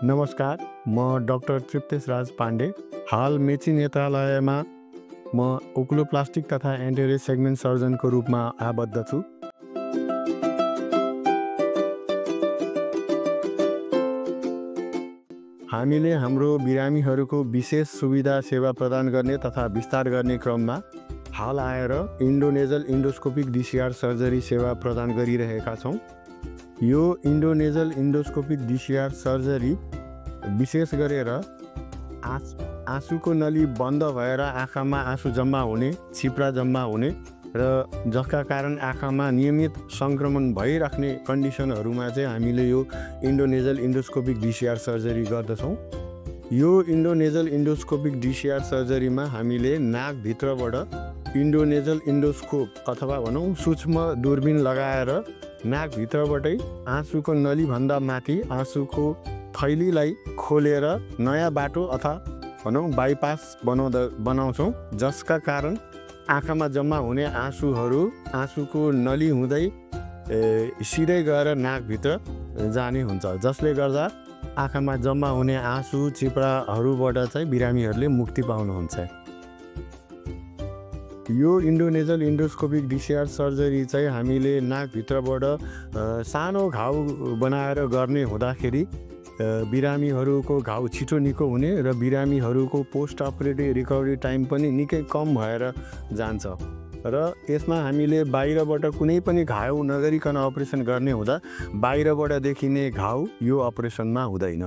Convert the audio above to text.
नमस्कार, म डाक्टर तृप्तेश राज पाण्डे। हाल मेची नेत्रालयमा म ओकुलोप्लास्टिक तथा एन्टेरियर सेगमेन्ट सर्जनको रूपमा आबद्ध छु। हामीले हाम्रो बिरामीहरूको विशेष सुविधा सेवा प्रदान गर्ने तथा विस्तार गर्ने क्रममा हाल आएर इन्डोनेजल इन्डोस्कोपिक डिसिआर सर्जरी सेवा प्रदान गरिरहेका छौँ। यो इन्डोनेजल इन्डोस्कोपिक डिसिआर सर्जरी विशेष गरेर आँसुको नली बन्द भएर आँखामा आँसु जम्मा हुने, छिप्रा जम्मा हुने र जसका कारण आँखामा नियमित सङ्क्रमण भइराख्ने कन्डिसनहरूमा चाहिँ हामीले यो इन्डोनेजल इन्डोस्कोपिक डिसिआर सर्जरी गर्दछौँ। यो इन्डोनेजल इन्डोस्कोपिक डिसिआर सर्जरीमा हामीले नाकभित्रबाट इन्डोनेजल इन्डोस्कोप अथवा भनौँ सूक्ष्म दूरबीन लगाएर नाकभित्रबाटै आँसुको नलीभन्दा माथि आँसुको थैलीलाई खोलेर नयाँ बाटो अथवा भनौँ बाइपास बनाउँछौँ, जसका कारण आँखामा जम्मा हुने आँसुको नली हुँदै सिधै गएर नाकभित्र जाने हुन्छ, जसले गर्दा आँखामा जम्मा हुने आँसु चिप्राहरूबाट चाहिँ बिरामीहरूले मुक्ति पाउनुहुन्छ। यो इन्डोनेजल इन्डोस्कोपिक डिसिआर सर्जरी चाहिँ हामीले नाकभित्रबाट सानो घाउ बनाएर गर्ने हुँदाखेरि बिरामीहरूको घाउ छिटो निको हुने र बिरामीहरूको पोस्ट अपरेटिभ रिकभरी टाइम पनि निकै कम भएर जान्छ र यसमा हामीले बाहिरबाट कुनै पनि घाउ नगरिकन अपरेसन गर्ने हुँदा बाहिरबाट देखिने घाउ यो अपरेसनमा हुँदैन।